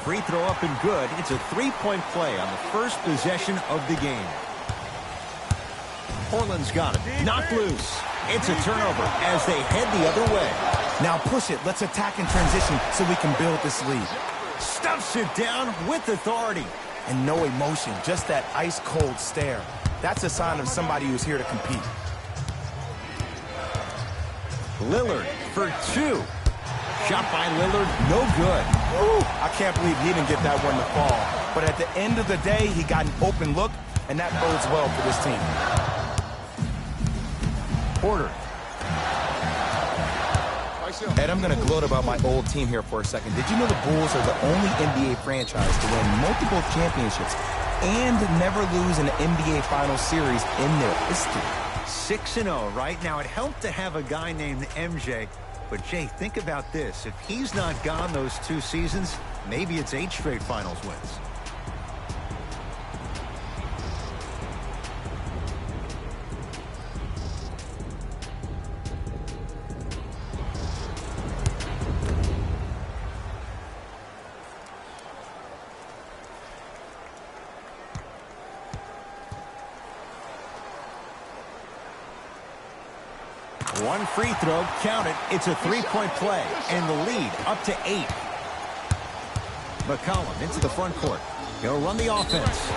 Free throw up and good. It's a three-point play on the first possession of the game. Portland's got it. Knocked loose. It's a turnover as they head the other way. Now push it. Let's attack in transition so we can build this lead. Stuffs it down with authority. And no emotion, just that ice-cold stare. That's a sign of somebody who's here to compete. Lillard for two. Shot by Lillard, no good. Ooh, I can't believe he didn't get that one to fall. But at the end of the day, he got an open look, and that bodes well for this team. Porter. Ed, I'm going to gloat about my old team here for a second. Did you know the Bulls are the only NBA franchise to win multiple championships and never lose an NBA Finals series in their history? 6-0 right now. It helped to have a guy named MJ. But, Jay, think about this. If he's not gone those 2 seasons, maybe it's 8 straight finals wins. One free throw, count it. It's a three-point play, and the lead up to 8. McCollum into the front court. He'll run the offense.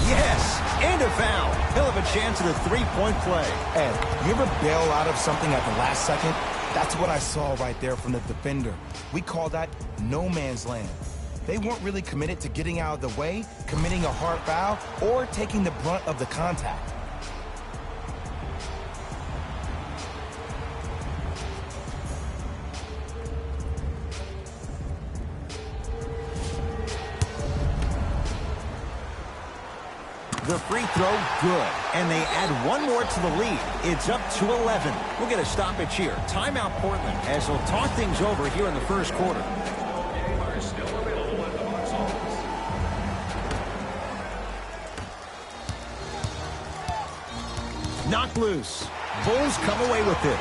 Yes, and a foul. He'll have a chance at a three-point play. Ed, you ever bail out of something at the last second? That's what I saw right there from the defender. We call that no man's land. They weren't really committed to getting out of the way, committing a hard foul, or taking the brunt of the contact. The free throw, good. And they add one more to the lead. It's up to 11. We'll get a stoppage here. Timeout Portland as they'll talk things over here in the first quarter. Knocked loose. Bulls come away with it.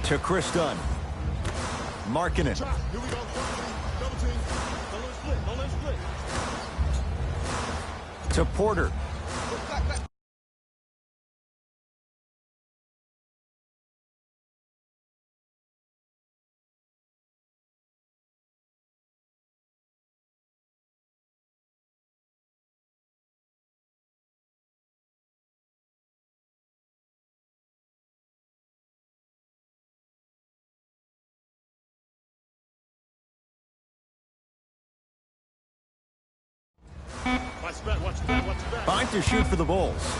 To Chris Dunn. Marking it. To Porter. Fine to shoot for the Bulls.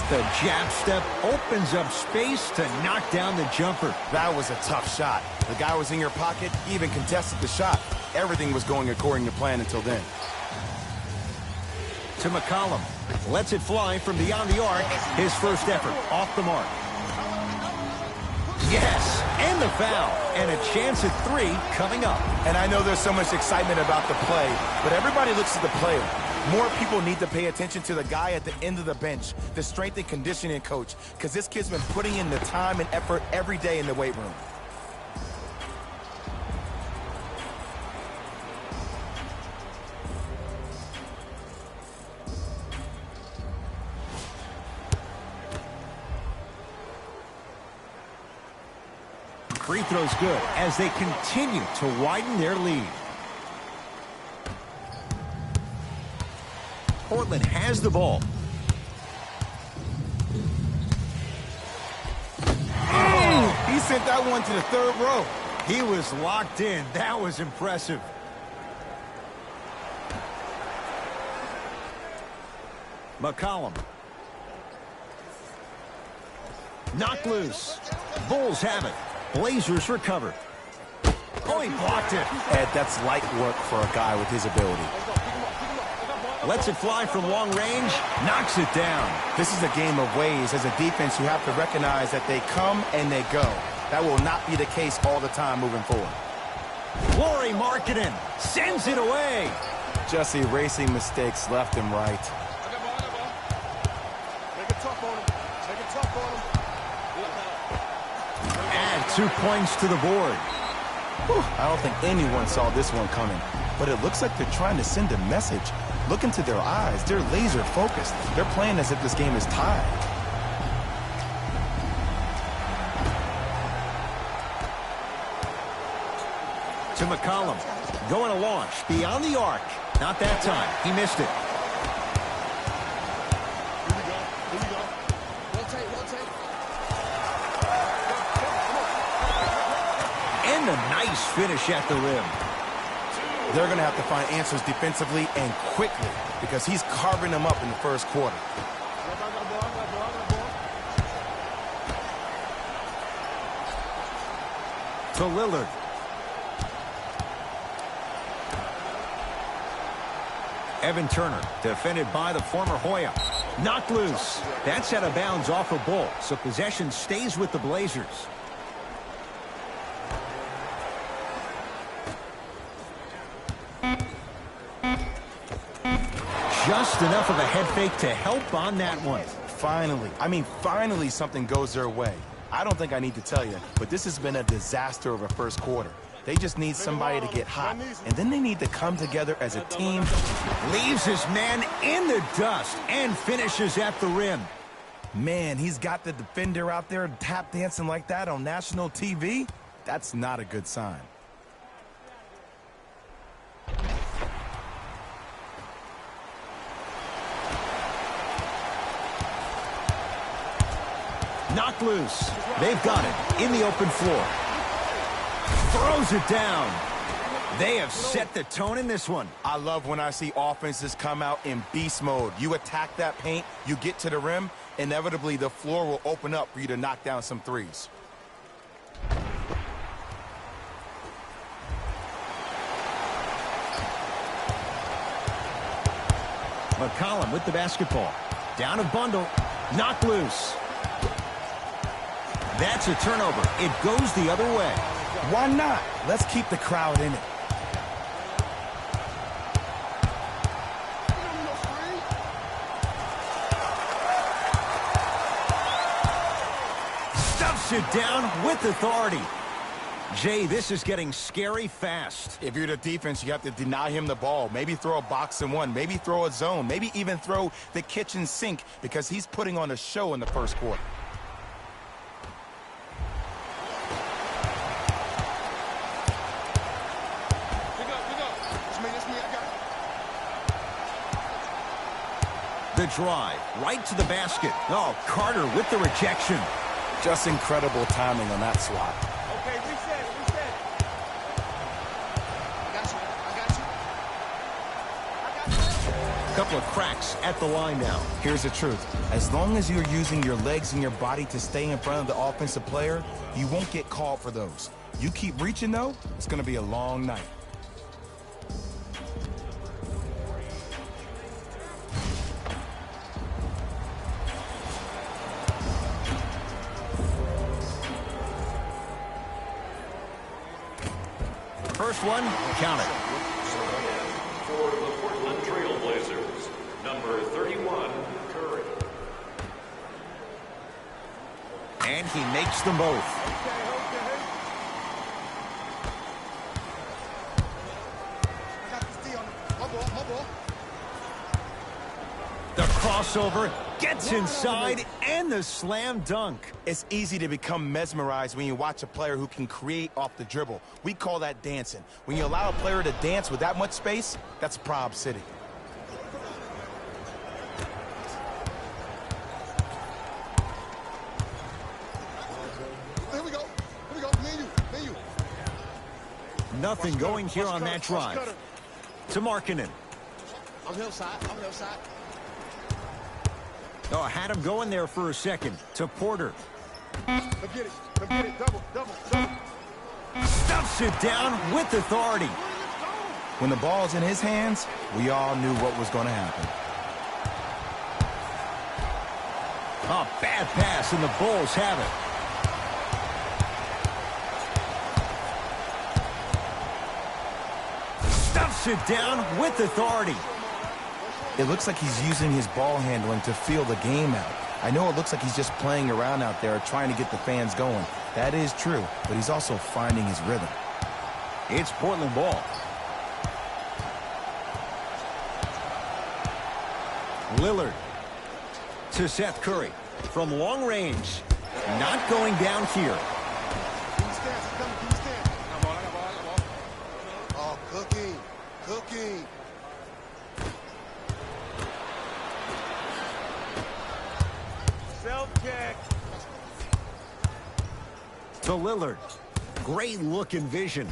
The jab step opens up space to knock down the jumper. That was a tough shot. The guy was in your pocket, he even contested the shot. Everything was going according to plan until then. To McCollum. Lets it fly from beyond the arc. His first effort off the mark. Yes, and the foul. And a chance at 3 coming up. And I know there's so much excitement about the play, but everybody looks at the player. More people need to pay attention to the guy at the end of the bench, the strength and conditioning coach, because this kid's been putting in the time and effort every day in the weight room. Free throw's good as they continue to widen their lead. Portland has the ball. Oh, he sent that one to the third row. He was locked in. That was impressive. McCollum. Knocked loose. Bulls have it. Blazers recover. Oh, he blocked it. Ed, that's light work for a guy with his ability. Lets it fly from long range. Knocks it down. This is a game of ways. As a defense, you have to recognize that they come and they go. That will not be the case all the time moving forward. Laurie Markkinen sends it away. Just erasing mistakes left and right. Take it tough on him. Take it tough on him. Add 2 points to the board. Whew, I don't think anyone saw this one coming, but it looks like they're trying to send a message. Look into their eyes. They're laser focused. They're playing as if this game is tied. To McCollum. Going to launch beyond the arc. Not that time. He missed it. Here we go. Rotate. And a nice finish at the rim. They're going to have to find answers defensively and quickly because he's carving them up in the first quarter. To Lillard. Evan Turner, defended by the former Hoya. Knocked loose. That's out of bounds off a Bull, so possession stays with the Blazers. Just enough of a head fake to help on that one. Finally something goes their way. I don't think I need to tell you, but this has been a disaster of a first quarter. They just need somebody to get hot, and then they need to come together as a team. Leaves his man in the dust and finishes at the rim. Man, he's got the defender out there tap dancing like that on national TV. That's not a good sign. Knocked loose. They've got it in the open floor. Throws it down. They have set the tone in this one. I love when I see offenses come out in beast mode. You attack that paint, you get to the rim, inevitably the floor will open up for you to knock down some threes. McCollum with the basketball. Down a bundle. Knocked loose. That's a turnover. It goes the other way. Why not? Let's keep the crowd in it. Stuffs it down with authority. Jay, this is getting scary fast. If you're the defense, you have to deny him the ball. Maybe throw a box and one. Maybe throw a zone. Maybe even throw the kitchen sink because he's putting on a show in the first quarter. The drive, right to the basket. Oh, Carter with the rejection. Just incredible timing on that swat. Okay, reset. I got you. Couple of cracks at the line now. Here's the truth. As long as you're using your legs and your body to stay in front of the offensive player, you won't get called for those. You keep reaching, though, it's going to be a long night. First one, count it. For the Portland Trail Blazers, number 31, Curry. And he makes them both. I got this D on him. My ball. The crossover gets inside and the slam dunk. It's easy to become mesmerized when you watch a player who can create off the dribble. We call that dancing. When you allow a player to dance with that much space, that's Prob City. Here we go. Me and you. Nothing going here on that drive. To Markkinen. I'm hillside. Oh, had him going there for a second. To Porter. Come get it. Double. Stuffs it down with authority. When the ball's in his hands, we all knew what was going to happen. A bad pass, and the Bulls have it. Stuffs it down with authority. It looks like he's using his ball handling to feel the game out. I know it looks like he's just playing around out there trying to get the fans going. That is true, but he's also finding his rhythm. It's Portland ball. Lillard to Seth Curry from long range. Not going down here. Oh, cooking. Self-check. To Lillard. Great look and vision.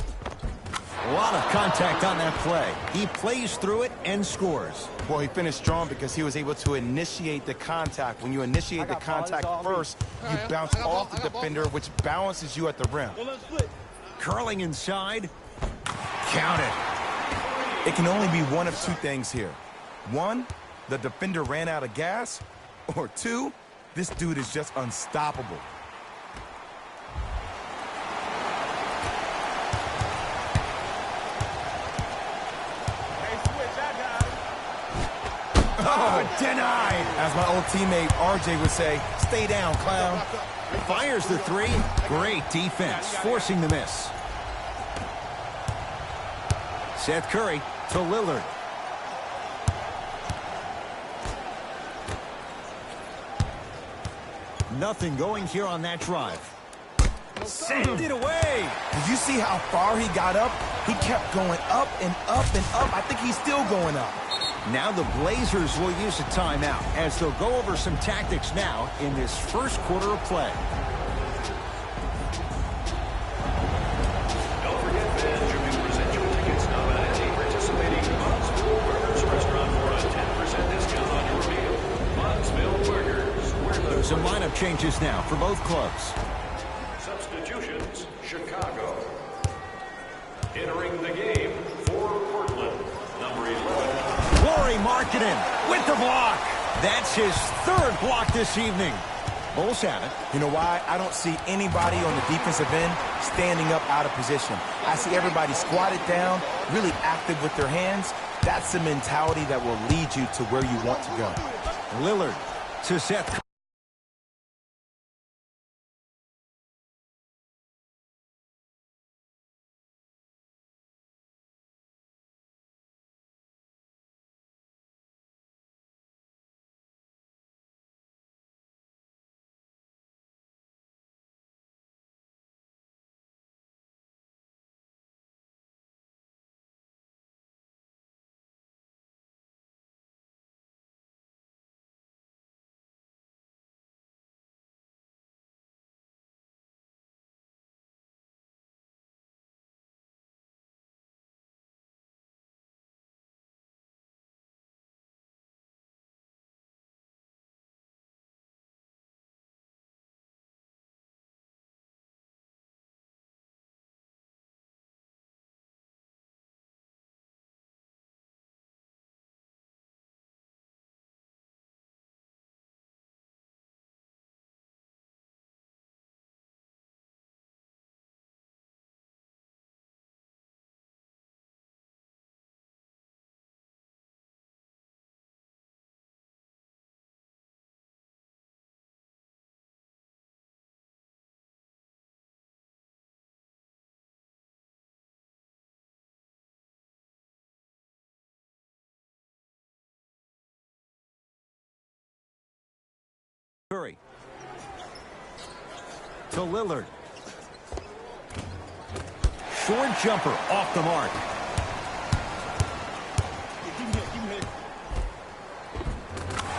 A lot of contact on that play. He plays through it and scores. Well, he finished strong because he was able to initiate the contact. When you initiate the contact first, you bounce off the defender, which balances you at the rim. Curling inside. Count it. It can only be one of two things here. One, the defender ran out of gas. Or two, this dude is just unstoppable. Oh, denied. As my old teammate RJ would say, stay down, clown. Fires the three. Great defense, forcing the miss. Seth Curry to Lillard. Nothing going here on that drive. Send it away. Did you see how far he got up? He kept going up and up and up. I think he's still going up. Now the Blazers will use a timeout as they'll go over some tactics now in this first quarter of play. Don't forget, fans, you can present your tickets now at any participating Munsville Burgers restaurant for a 10% discount on your meal. Munsville Burgers, where the... Some lineup changes now for both clubs. Substitutions, Chicago. Entering the game for Portland, number 11. Laurie Markkinen with the block. That's his third block this evening. Bulls have it. You know why? I don't see anybody on the defensive end standing up out of position. I see everybody squatted down, really active with their hands. That's the mentality that will lead you to where you want to go. Lillard to Seth. Curry to Lillard. Short jumper off the mark.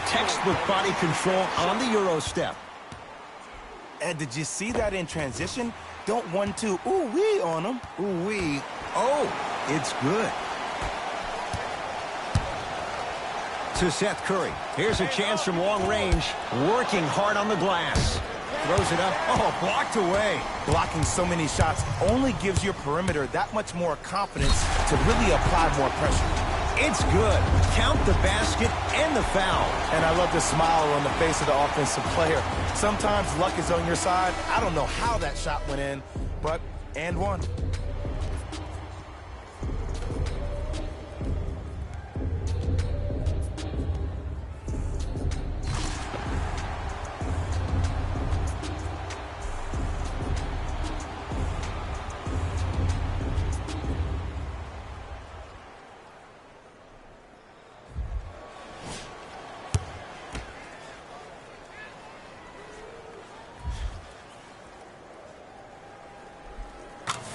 Textbook body control on the Euro step. Ed, did you see that in transition? Don't 1-2 ooh-wee on him. Ooh-wee. Oh, it's good. To Seth Curry. Here's a chance from long range. Working hard on the glass. throws it up. Oh, blocked away. Blocking so many shots only gives your perimeter that much more confidence to really apply more pressure. It's good. Count the basket and the foul. And I love the smile on the face of the offensive player. Sometimes luck is on your side. I don't know how that shot went in, but and one.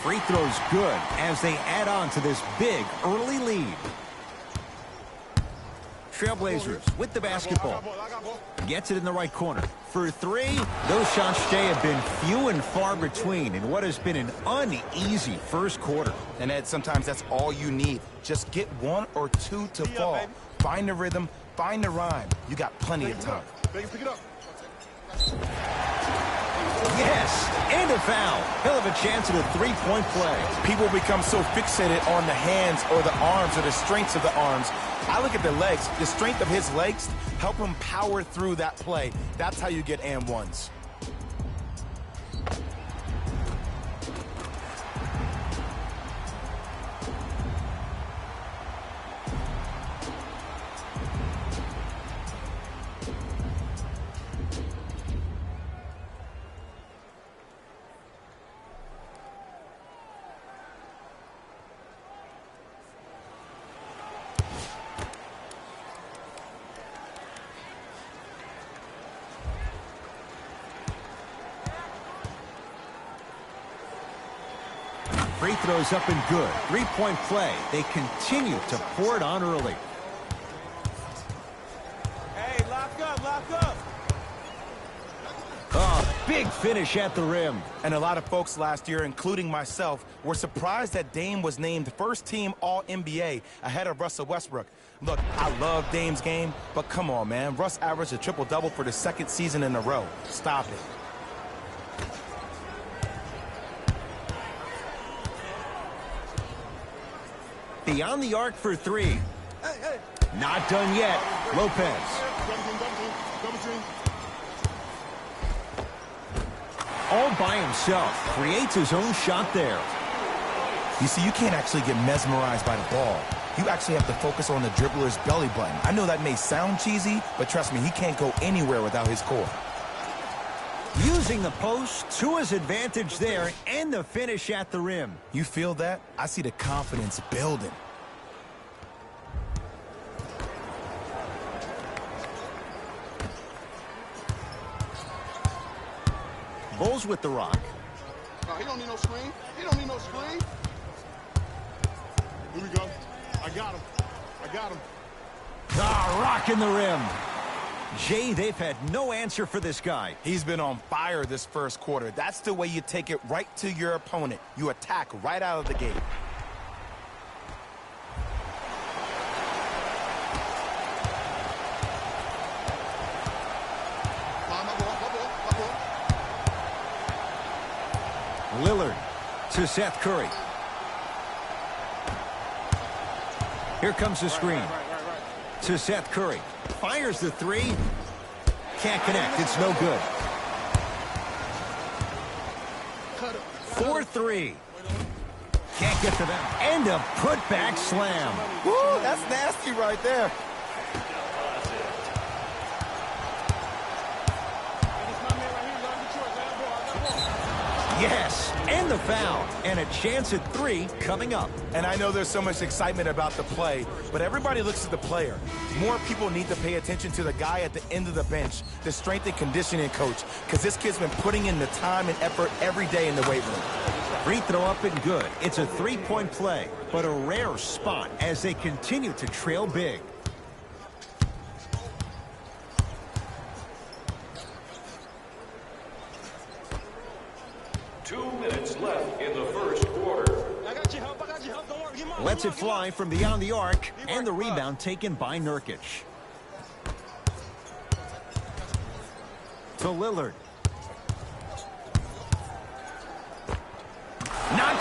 Free throw's good as they add on to this big early lead. Trailblazers with the basketball. Gets it in the right corner. For three, those shots today have been few and far between in what has been an uneasy first quarter. And Ed, sometimes that's all you need. Just get one or two to fall. Find the rhythm, find the rhyme. You got plenty of time. Pick it up. Yes, and a foul. Hell of a chance at a three-point play. People become so fixated on the hands or the arms or the strengths of the arms. I look at the legs. The strength of his legs help him power through that play. That's how you get and ones. Free throws up and good. Three-point play. They continue to pour it on early. Hey, lock up. Oh, big finish at the rim. And a lot of folks last year, including myself, were surprised that Dame was named first-team All-NBA ahead of Russell Westbrook. Look, I love Dame's game, but come on, man. Russ averaged a triple-double for the second season in a row. Stop it. Beyond the arc for three. Not done yet. Lopez. All by himself. Creates his own shot there. You see, you can't actually get mesmerized by the ball. You actually have to focus on the dribbler's belly button. I know that may sound cheesy, but trust me, he can't go anywhere without his core. Using the post to his advantage there and the finish at the rim. You feel that? I see the confidence building. Bulls with the rock. No, he don't need no screen. He don't need no screen. Here we go. I got him. Ah, rock in the rim. Jay, they've had no answer for this guy. He's been on fire this first quarter. That's the way you take it right to your opponent. You attack right out of the gate. Lillard to Seth Curry. Here comes the screen. To Seth Curry. Fires the three. Can't connect. It's no good. 4-3. Can't get to them. And a putback slam. Woo, that's nasty right there. Yes, and the foul. And a chance at three coming up. And I know there's so much excitement about the play, but everybody looks at the player. More people need to pay attention to the guy at the end of the bench, the strength and conditioning coach, because this kid's been putting in the time and effort every day in the weight room. Free throw up and good. It's a three-point play, but a rare spot as they continue to trail big. Left in the first quarter. Lets it fly from beyond the arc, and the rebound taken by Nurkic. To Lillard.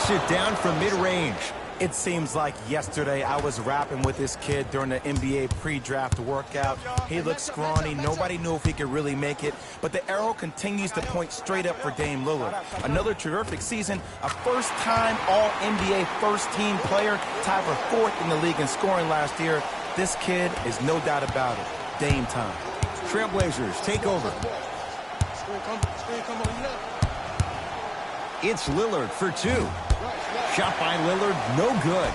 knocks it down from mid-range. It seems like yesterday I was rapping with this kid during the NBA pre-draft workout. He looked scrawny. Nobody knew if he could really make it. But the arrow continues to point straight up for Dame Lillard. Another terrific season, a first-time All-NBA first-team player, tied for 4th in the league in scoring last year. This kid is no doubt about it. Dame time. Trailblazers take over. It's Lillard for 2. Shot by Lillard, no good.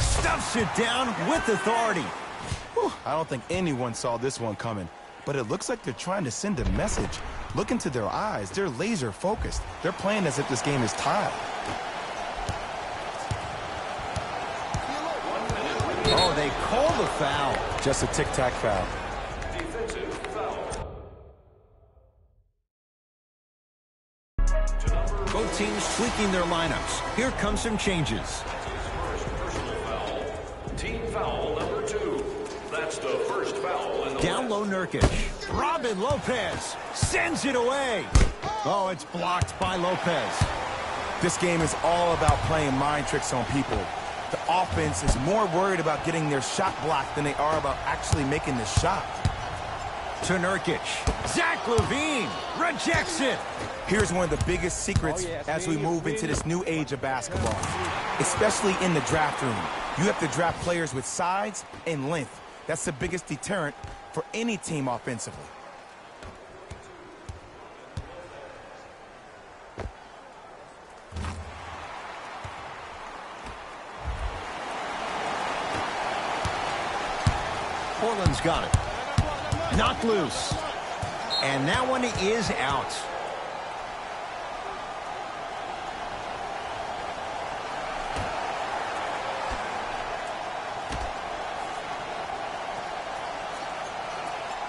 Stuffs it down with authority. Whew, I don't think anyone saw this one coming, but it looks like they're trying to send a message. Look into their eyes. They're laser focused. They're playing as if this game is tied. Oh, they call the foul. Just a tic-tac foul. Defensive foul. Both teams tweaking their lineups. Here come some changes. First personal foul. Team foul number 2. That's the first foul in the Down low Nurkic. Robin Lopez sends it away. Oh, it's blocked by Lopez. This game is all about playing mind tricks on people. The offense is more worried about getting their shot blocked than they are about actually making the shot. To Nurkic. Zach LaVine rejects it. Here's one of the biggest secrets as we move into this new age of basketball, especially in the draft room. You have to draft players with size and length. That's the biggest deterrent for any team offensively. Portland's got it. Knocked loose. And that one is out.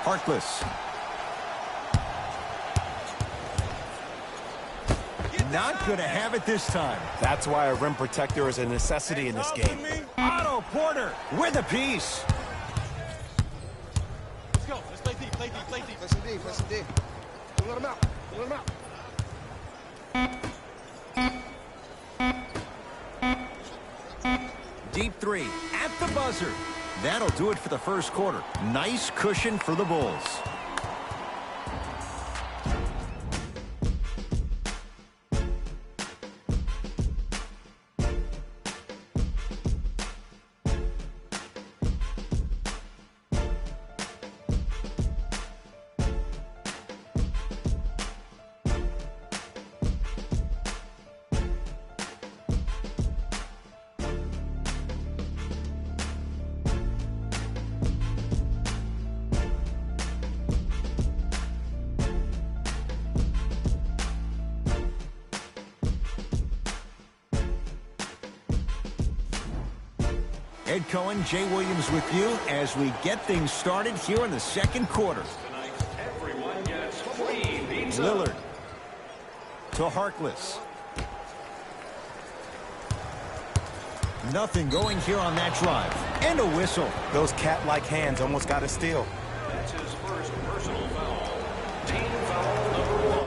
Harkless. Not going to have it this time. That's why a rim protector is a necessity in this game. Otto Porter with a piece. Let's go. Let's play deep, play deep, play deep. Play some D, play some D. Don't let him out. Don't let him out. Deep 3 at the buzzer. That'll do it for the first quarter. Nice cushion for the Bulls. Ed Cohen, Jay Williams with you as we get things started here in the second quarter. tonight. Everyone gets 3 pizza. Lillard to Harkless. Nothing going here on that drive. And a whistle. Those cat-like hands almost got a steal. That's his first personal foul. Team foul number 1.